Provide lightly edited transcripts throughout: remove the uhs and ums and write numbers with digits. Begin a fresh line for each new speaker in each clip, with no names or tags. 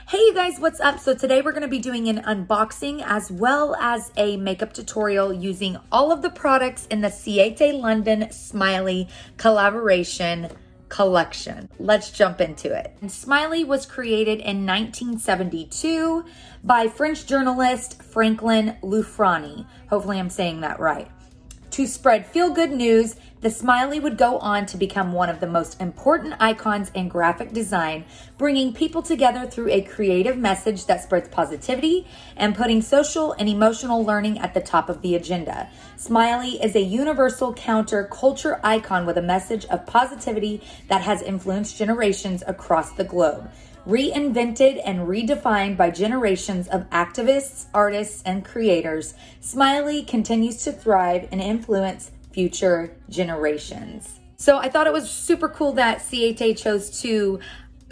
Hey you guys, what's up? So today we're going to be doing an unboxing as well as a makeup tutorial using all of the products in the Ciate London Smiley collaboration collection. Let's jump into it. And Smiley was created in 1972 by French journalist Franklin Loufrani. Hopefully I'm saying that right. To spread feel-good news, the Smiley would go on to become one of the most important icons in graphic design, bringing people together through a creative message that spreads positivity and putting social and emotional learning at the top of the agenda. Smiley is a universal counter-culture icon with a message of positivity that has influenced generations across the globe. Reinvented and redefined by generations of activists, artists, and creators, Smiley continues to thrive and influence future generations. So I thought it was super cool that Ciate chose to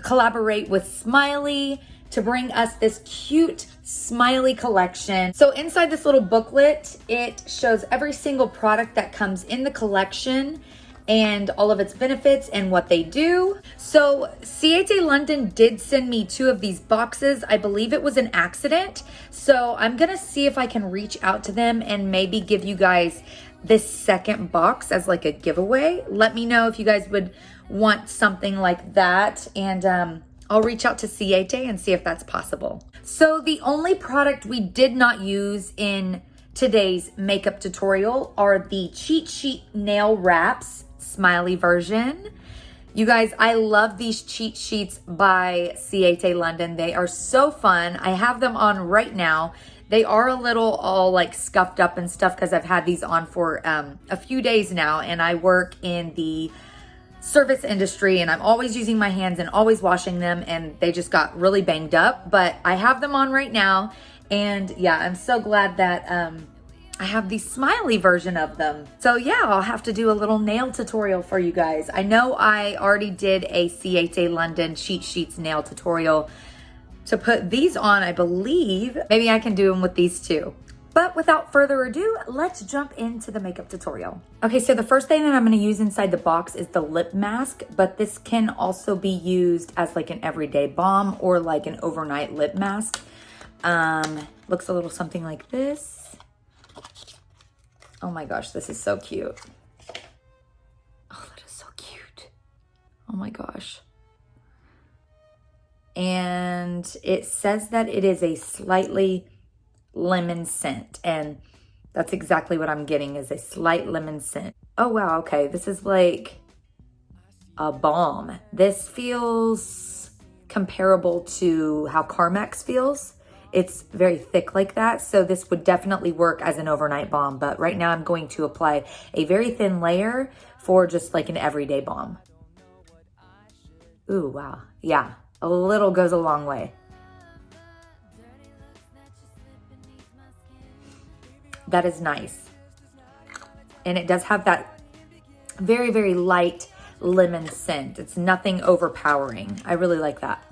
collaborate with Smiley to bring us this cute Smiley collection. So inside this little booklet, it shows every single product that comes in the collection and all of its benefits and what they do. So Ciate London did send me 2 of these boxes. I believe it was an accident. So I'm gonna see if I can reach out to them and maybe give you guys this second box as like a giveaway. Let me know if you guys would want something like that. And I'll reach out to Ciate and see if that's possible. So the only product we did not use in today's makeup tutorial are the cheat sheet nail wraps Smiley version. You guys, I love these cheat sheets by Ciate London. They are so fun. I have them on right now. They are a little all like scuffed up and stuff because I've had these on for a few days now, and I work in the service industry and I'm always using my hands and always washing them, and they just got really banged up, but I have them on right now. And yeah, I'm so glad that I have the Smiley version of them. So yeah, I'll have to do a little nail tutorial for you guys. I know I already did a Ciate London cheat sheets nail tutorial to put these on, I believe. Maybe I can do them with these too. But without further ado, let's jump into the makeup tutorial. Okay, so the first thing that I'm gonna use inside the box is the lip mask, but this can also be used as like an everyday balm or like an overnight lip mask. Looks a little something like this. Oh my gosh, this is so cute. Oh, that is so cute. Oh my gosh. And it says that it is a slightly lemon scent, and that's exactly what I'm getting, is a slight lemon scent. Oh wow, okay, this is like a balm. This feels comparable to how Carmex feels. It's very thick like that, so this would definitely work as an overnight balm, but right now I'm going to apply a very thin layer for just like an everyday balm. Ooh, wow. Yeah, a little goes a long way. That is nice. And it does have that very, very light lemon scent. It's nothing overpowering. I really like that.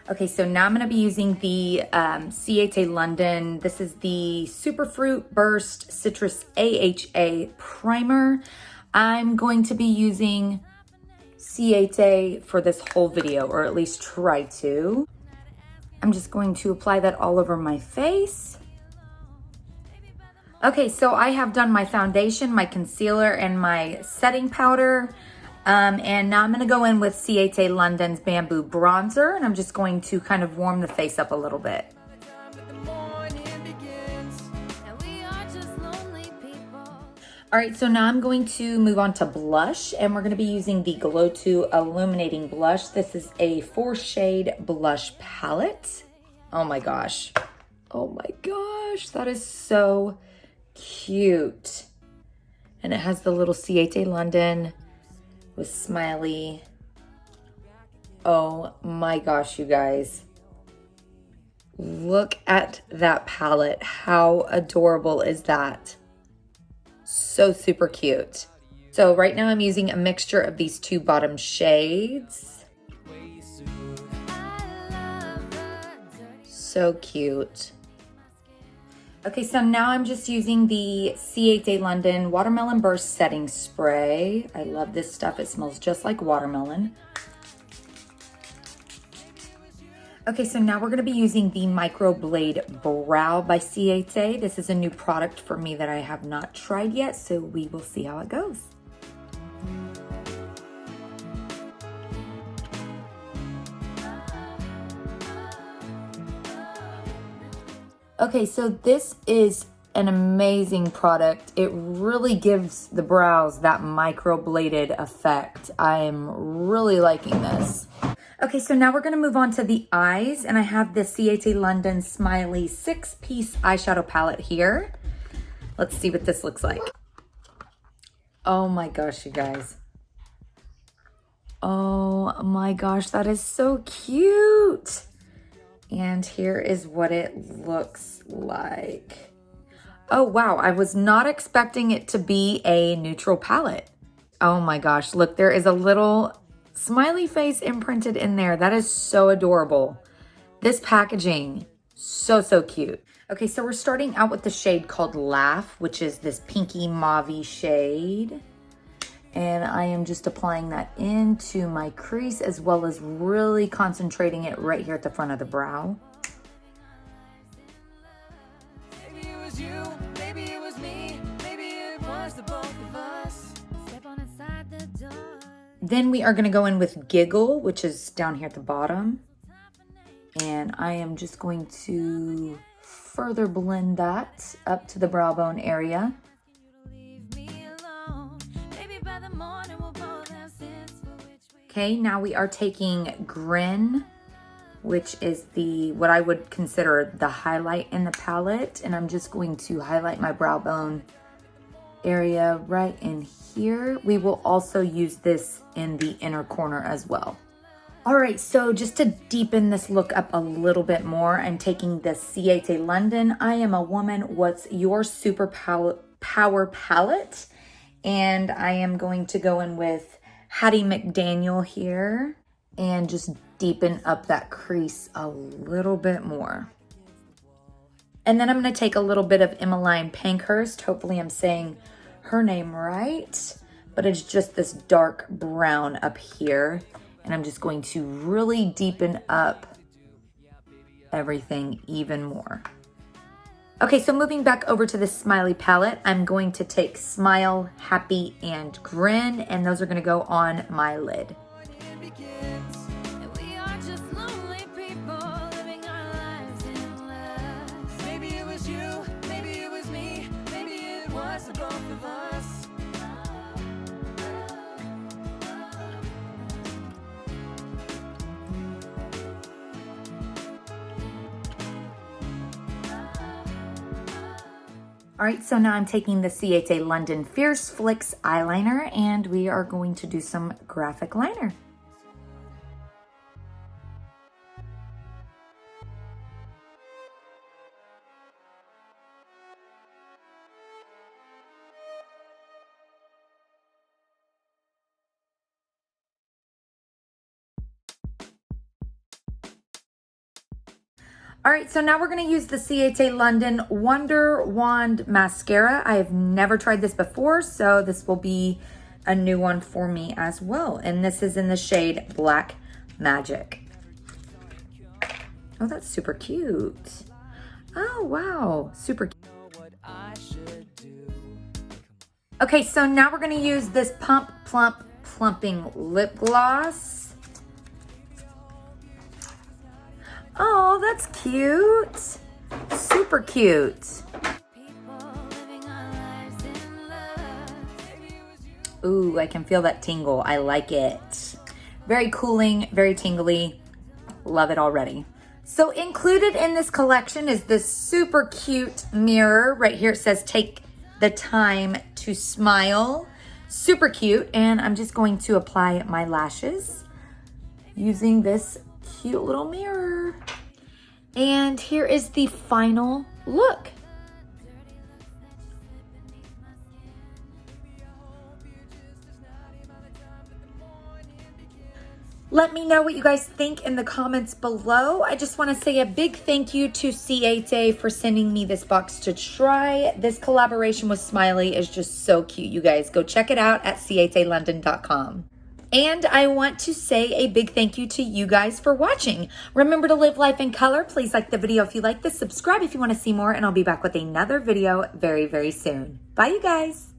Okay, so now I'm gonna be using the Ciate London. This is the Superfruit Burst Citrus AHA Primer. I'm going to be using Ciate for this whole video, or at least try to. I'm just going to apply that all over my face. Okay, so I have done my foundation, my concealer, and my setting powder. And now I'm gonna go in with Ciate London's Bamboo Bronzer, and I'm just going to kind of warm the face up a little bit. All right, so now I'm going to move on to blush, and we're gonna be using the Glow 2 Illuminating Blush. This is a 4-shade blush palette. Oh my gosh. Oh my gosh, that is so cute. And it has the little Ciate London with Smiley. Oh my gosh, you guys. Look at that palette. How adorable is that? So super cute. So right now I'm using a mixture of these 2 bottom shades. So cute. Okay, so now I'm just using the Ciate London Watermelon Burst Setting Spray. I love this stuff. It smells just like watermelon. Okay, so now we're gonna be using the Microblade Brow by Ciate. This is a new product for me that I have not tried yet, so we will see how it goes. Okay, so this is an amazing product. It really gives the brows that microbladed effect. I am really liking this. Okay, so now we're gonna move on to the eyes, and I have the Ciate London Smiley 6-piece eyeshadow palette here. Let's see what this looks like. Oh my gosh, you guys. Oh my gosh, that is so cute. And here is what it looks like. Oh wow, I was not expecting it to be a neutral palette. Oh my gosh, look, there is a little smiley face imprinted in there. That is so adorable. This packaging, so cute. Okay, so we're starting out with the shade called Laugh, which is this pinky mauve shade. And I am just applying that into my crease as well as really concentrating it right here at the front of the brow. Maybe it was you, maybe it was me, maybe it was the both of us. Step on inside the door. Then we are gonna go in with Giggle, which is down here at the bottom. And I am just going to further blend that up to the brow bone area. Okay, now we are taking Grin, which is what I would consider the highlight in the palette. And I'm just going to highlight my brow bone area right in here. We will also use this in the inner corner as well. All right, so just to deepen this look up a little bit more, I'm taking the Ciate London I Am a Woman, What's Your Super Power palette. And I am going to go in with Hattie McDaniel here and just deepen up that crease a little bit more. And then I'm going to take a little bit of Emmeline Pankhurst. Hopefully I'm saying her name right, but it's just this dark brown up here. And I'm just going to really deepen up everything even more. Okay, so moving back over to the Smiley palette, I'm going to take Smile, Happy, and Grin, and those are gonna go on my lid. Maybe it was you, maybe it was me, maybe it was the both of us. All right, so now I'm taking the Ciate London Fierce Flicks eyeliner, and we are going to do some graphic liner. All right, so now we're gonna use the Ciate London Wonder Wand Mascara. I have never tried this before, so this will be a new one for me as well. And this is in the shade Black Magic. Oh, that's super cute. Oh, wow, super cute. Okay, so now we're gonna use this Pump Plump Plumping Lip Gloss. Oh, that's cute. Super cute. Ooh, I can feel that tingle. I like it. Very cooling, very tingly. Love it already. So included in this collection is this super cute mirror. Right here it says, take the time to smile. Super cute. And I'm just going to apply my lashes using this cute little mirror. And here is the final look. Let me know what you guys think in the comments below. I just want to say a big thank you to Ciate for sending me this box to try. This collaboration with Smiley is just so cute, you guys. Go check it out at ciatelondon.com. And I want to say a big thank you to you guys for watching. Remember to live life in color. Please like the video if you like this. Subscribe if you want to see more. And I'll be back with another video very, very soon. Bye, you guys.